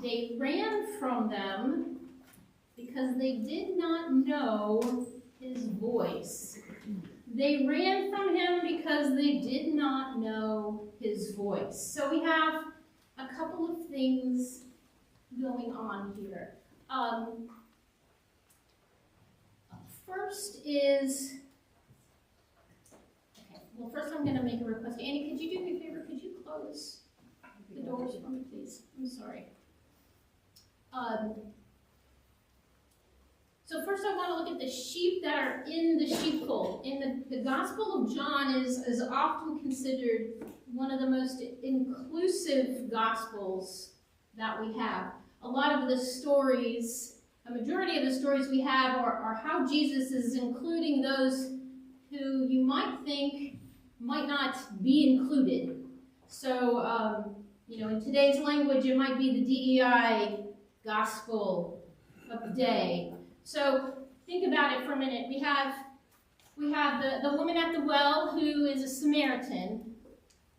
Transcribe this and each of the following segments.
They ran from them because they did not know his voice. They ran from him because they did not know his voice. So we have a couple of things going on here. First is, well, first I'm going to make a request. Annie, could you do me a favor? Could you close the doors for me, please? I'm sorry. So first I want to look at the sheep that are in the sheepfold. In the Gospel of John is often considered one of the most inclusive Gospels that we have. A lot of the stories, a majority of the stories we have are how Jesus is including those who you might think might not be included. So, in today's language, it might be the DEI gospel of the day. So think about it for a minute. We have the woman at the well who is a Samaritan.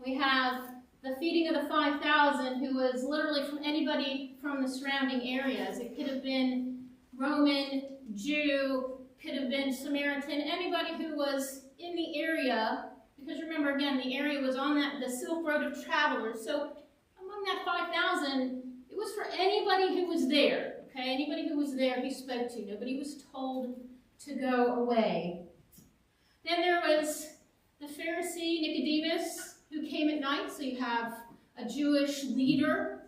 We have the feeding of the 5,000 who was literally from anybody from the surrounding areas. It could have been Roman, Jew, could have been Samaritan, anybody who was in the area, because remember again, the area was on the Silk Road of travelers. So among that 5,000, it was for anybody who was there. Okay, anybody who was there he spoke to. Nobody was told to go away. Then there was the Pharisee Nicodemus who came at night. So you have a Jewish leader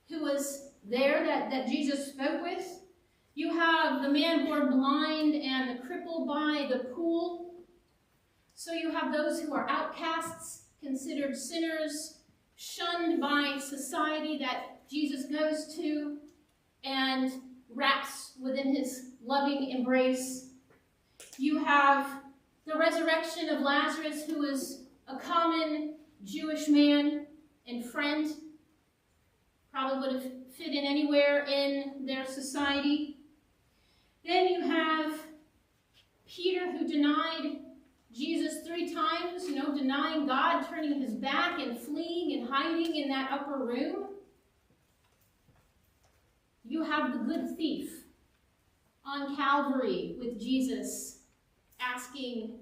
who was there that Jesus spoke with. You have the man born blind and the cripple by the pool. So you have those who are outcasts, considered sinners, shunned by society that Jesus goes to and wraps within his loving embrace. You have the resurrection of Lazarus, who was a common Jewish man and friend, probably would have fit in anywhere in their society. Then you have Peter, who denied Jesus 3 times, denying God, turning his back and fleeing and hiding in that upper room. You have the good thief on Calvary with Jesus asking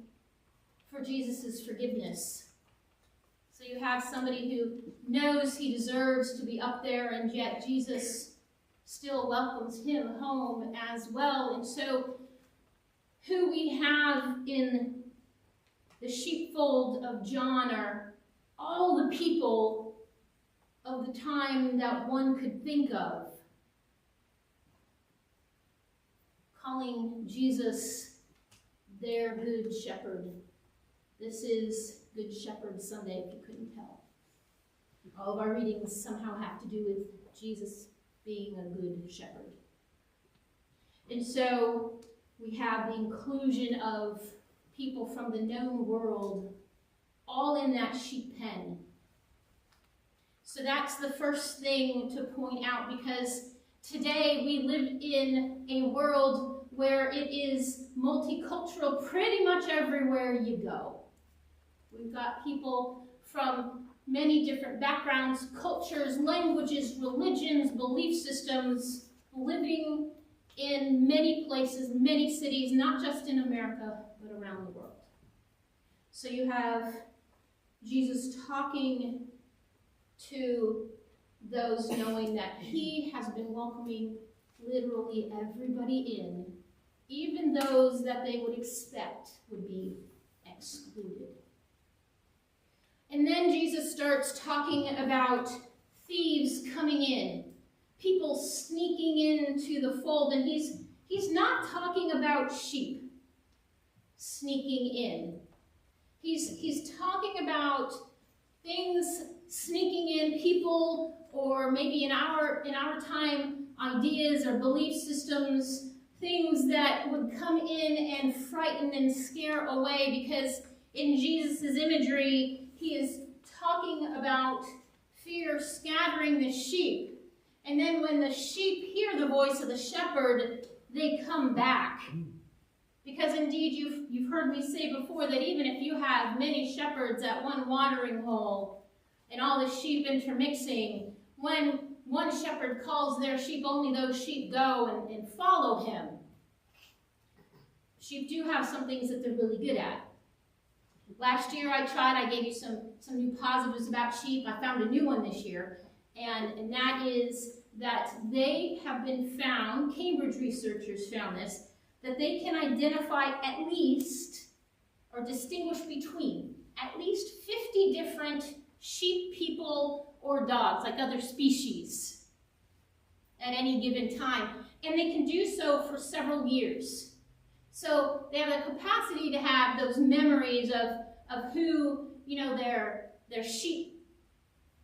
for Jesus' forgiveness. So you have somebody who knows he deserves to be up there, and yet Jesus still welcomes him home as well. And so who we have in the sheepfold of John are all the people of the time that one could think of, calling Jesus their Good Shepherd. This is Good Shepherd Sunday, if you couldn't tell. All of our readings somehow have to do with Jesus being a good shepherd. And so we have the inclusion of people from the known world all in that sheep pen. So that's the first thing to point out, because today we live in a world where it is multicultural pretty much everywhere you go. We've got people from many different backgrounds, cultures, languages, religions, belief systems, living in many places, many cities, not just in America, but around the world. So you have Jesus talking to those knowing that he has been welcoming literally everybody in, even those that they would expect would be excluded. And then Jesus starts talking about thieves coming in, people sneaking into the fold, and he's not talking about sheep sneaking in. He's talking about things sneaking in, people, or maybe in our time, ideas or belief systems, things that would come in and frighten and scare away, because in Jesus' imagery, he is talking about fear scattering the sheep. And then when the sheep hear the voice of the shepherd, they come back. Because indeed, you've heard me say before that even if you have many shepherds at one watering hole and all the sheep intermixing, when one shepherd calls their sheep, only those sheep go and follow him. Sheep do have some things that they're really good at. Last year I gave you some new positives about sheep. I found a new one this year, and that is that they have been found, Cambridge researchers found this, that they can identify at least, or distinguish between, at least 50 different sheep, people, or dogs, like other species, at any given time. And they can do so for several years. So they have the capacity to have those memories of who, their sheep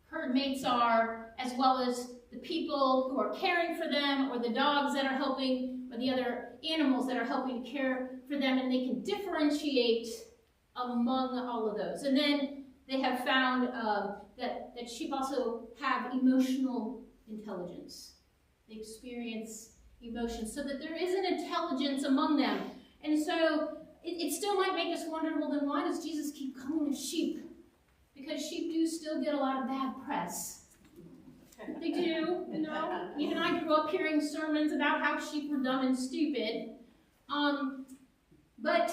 herd mates are, as well as the people who are caring for them, or the dogs that are helping, or the other animals that are helping to care for them, and they can differentiate among all of those. And then they have found that sheep also have emotional intelligence. They experience emotions, so that there is an intelligence among them. And so it still might make us wonder, well, then why does Jesus keep calling us sheep? Because sheep do still get a lot of bad press. They do, Even I grew up hearing sermons about how sheep were dumb and stupid. But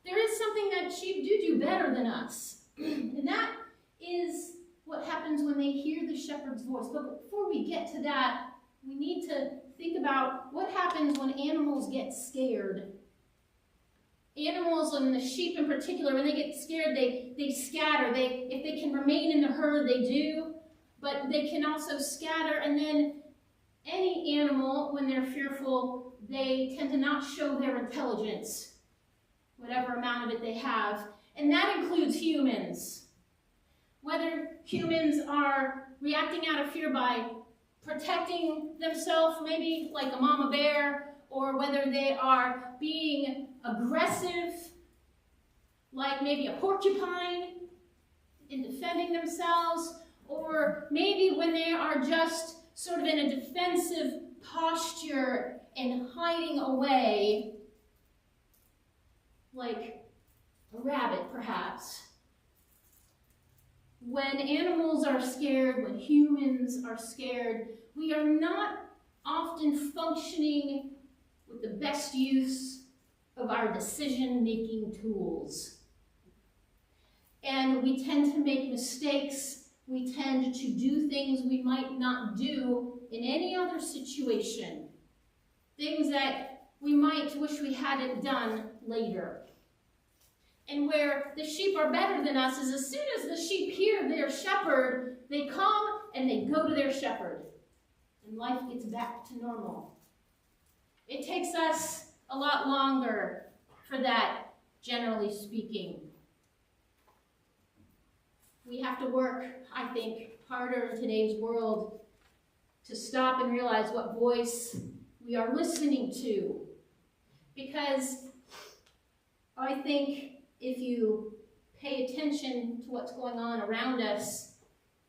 there is something that sheep do better than us. And that is what happens when they hear the shepherd's voice. But before we get to that, we need to think about what happens when animals get scared. Animals, and the sheep in particular, when they get scared, they scatter. If they can remain in the herd, they do. But they can also scatter, and then any animal, when they're fearful, they tend to not show their intelligence, whatever amount of it they have. And that includes humans. Whether humans are reacting out of fear by protecting themselves, maybe like a mama bear, or whether they are being aggressive, like maybe a porcupine, in defending themselves, or maybe when they are just sort of in a defensive posture and hiding away, like a rabbit, perhaps. When animals are scared, when humans are scared, we are not often functioning with the best use of our decision-making tools. And we tend to make mistakes. We tend to do things we might not do in any other situation. Things that we might wish we hadn't done later. And where the sheep are better than us is as soon as the sheep hear their shepherd, they come and they go to their shepherd. And life gets back to normal. It takes us a lot longer for that, generally speaking. We have to work, I think, harder in today's world to stop and realize what voice we are listening to. Because I think if you pay attention to what's going on around us,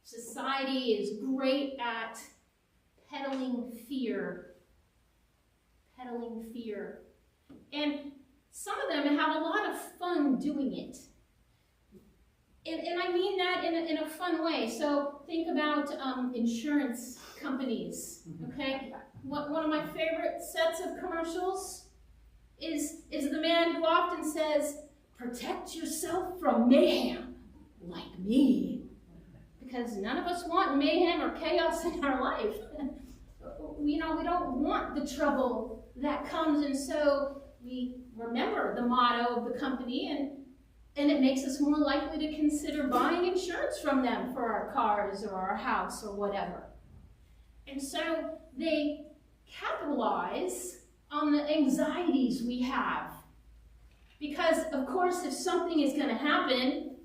society is great at peddling fear. Peddling fear. And some of them have a lot of fun doing it. And I mean that in a fun way. So think about insurance companies, okay? One of my favorite sets of commercials is the man who often says, "Protect yourself from mayhem, like me." Because none of us want mayhem or chaos in our life. We don't want the trouble that comes, and so we remember the motto of the company, and it makes us more likely to consider buying insurance from them for our cars or our house or whatever. And so they capitalize on the anxieties we have. Because, of course, if something is going to happen,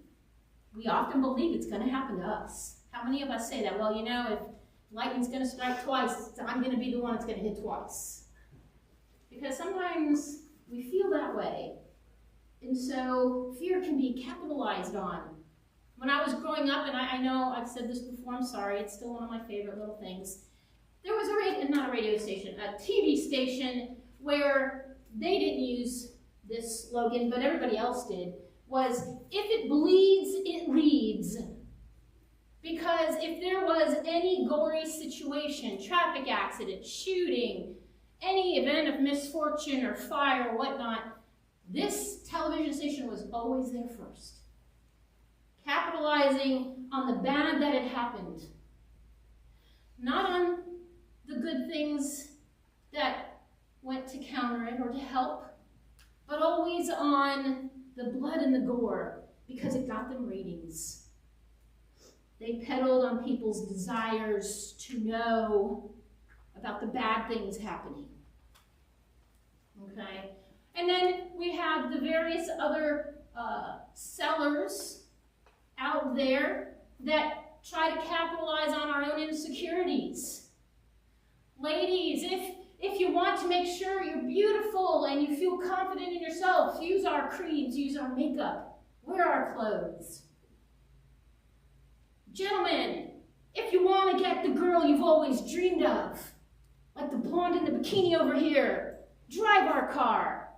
we often believe it's going to happen to us. How many of us say that? Well, if lightning's going to strike twice, I'm going to be the one that's going to hit twice. Because sometimes we feel that way. And so fear can be capitalized on. When I was growing up, and I know I've said this before, I'm sorry, it's still one of my favorite little things. There was not a radio station, a TV station where they didn't use this slogan, but everybody else did, was, "If it bleeds, it leads." Because if there was any gory situation, traffic accident, shooting, any event of misfortune or fire or whatnot, this television station was always there first, capitalizing on the bad that had happened, not on the good things that went to counter it or to help, but always on the blood and the gore, because it got them ratings. They peddled on people's desires to know about the bad things happening. Okay? And then we have the various other sellers out there that try to capitalize on our own insecurities. Ladies, if you want to make sure you're beautiful and you feel confident in yourself, use our creams, use our makeup, wear our clothes. Gentlemen, if you want to get the girl you've always dreamed of, like the blonde in the bikini over here, drive our car.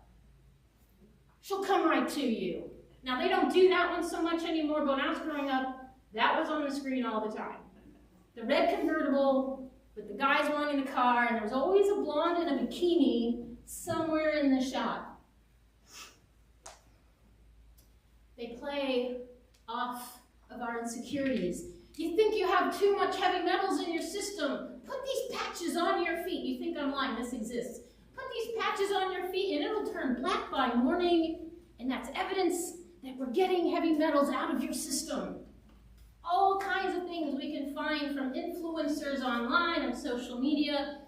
She'll come right to you. Now, they don't do that one so much anymore, but when I was growing up, that was on the screen all the time. The red convertible with the guys wanting the car, and there was always a blonde in a bikini somewhere in the shot. They play off of our insecurities. You think you have too much heavy metals in your system? Put these patches on your feet. You think I'm lying, this exists. Put these patches on your feet and it'll turn black by morning, and that's evidence that we're getting heavy metals out of your system. All kinds of things we can find from influencers online and social media,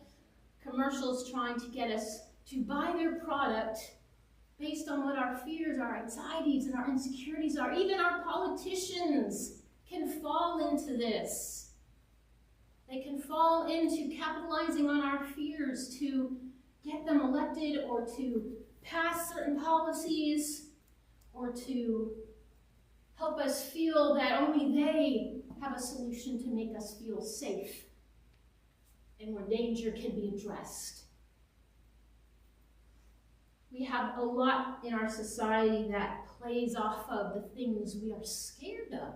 commercials trying to get us to buy their product based on what our fears, our anxieties, and our insecurities are. Even our politicians can fall into this. They can fall into capitalizing on our fears to get them elected or to pass certain policies or to help us feel that only they have a solution to make us feel safe and where danger can be addressed. We have a lot in our society that plays off of the things we are scared of.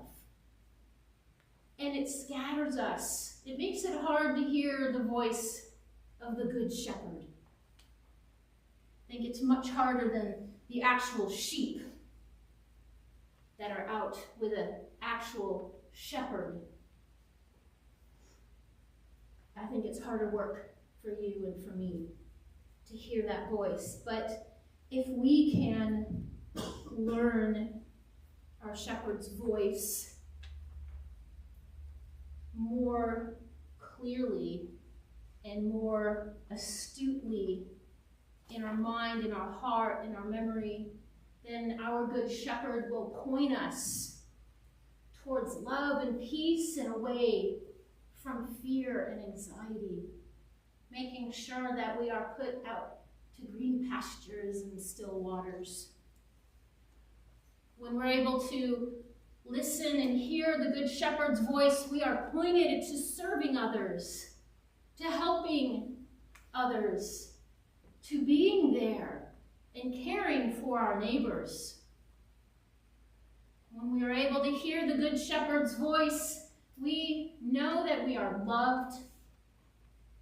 And it scatters us. It makes it hard to hear the voice of the Good Shepherd. I think it's much harder than the actual sheep that are out with an actual shepherd. I think it's harder work for you and for me to hear that voice. But if we can learn our shepherd's voice more clearly and more astutely in our mind, in our heart, in our memory, then our good shepherd will point us towards love and peace and away from fear and anxiety, making sure that we are put out to green pastures and still waters. When we're able to listen and hear the Good Shepherd's voice, we are pointed to serving others, to helping others, to being there and caring for our neighbors. When we are able to hear the Good Shepherd's voice, we know that we are loved.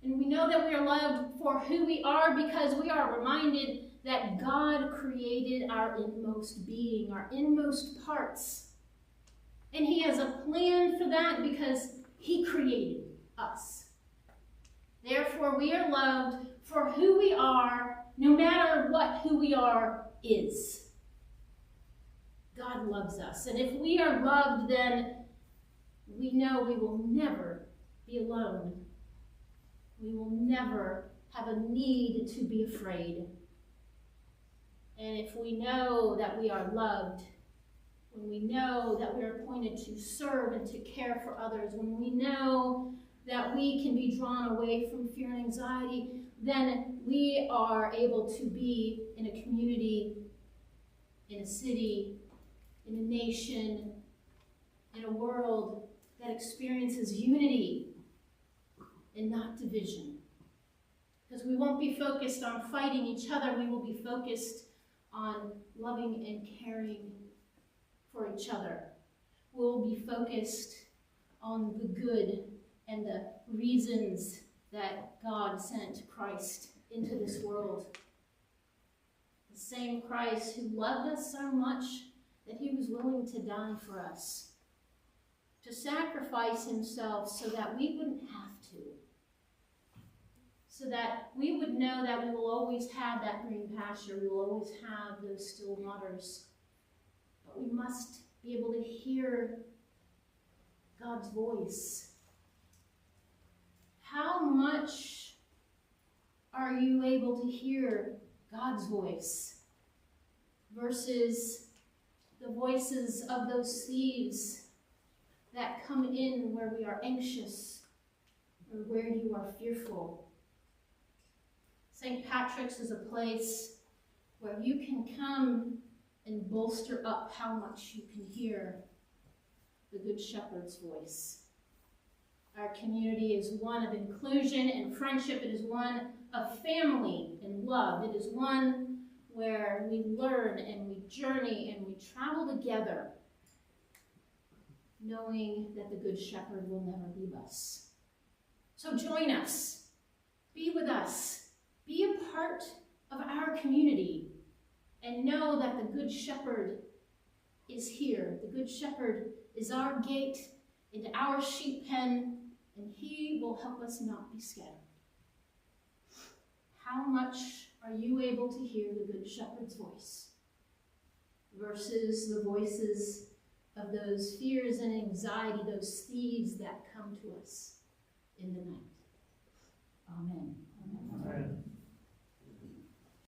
And we know that we are loved for who we are because we are reminded that God created our inmost being, our inmost parts. And he has a plan for that because he created us. Therefore, we are loved for who we are, no matter what who we are is. God loves us. And if we are loved, then we know we will never be alone. We will never have a need to be afraid. And if we know that we are loved, when we know that we are appointed to serve and to care for others, when we know that we can be drawn away from fear and anxiety, then we are able to be in a community, in a city, in a nation, in a world that experiences unity and not division. Because we won't be focused on fighting each other, we will be focused on loving and caring for each other. We'll be focused on the good and the reasons that God sent Christ into this world. The same Christ who loved us so much that he was willing to die for us, to sacrifice himself so that we wouldn't have to, so that we would know that we will always have that green pasture, we will always have those still waters. But we must be able to hear God's voice. How much are you able to hear God's voice versus the voices of those thieves that come in where we are anxious or where you are fearful? St. Patrick's is a place where you can come and bolster up how much you can hear the Good Shepherd's voice. Our community is one of inclusion and friendship. It is one of family and love. It is one where we learn and we journey and we travel together, knowing that the Good Shepherd will never leave us. So join us. Be with us. Be a part of our community and know that the Good Shepherd is here. The Good Shepherd is our gate into our sheep pen, and he will help us not be scattered. How much are you able to hear the Good Shepherd's voice versus the voices of those fears and anxiety, those thieves that come to us in the night? Amen. Amen.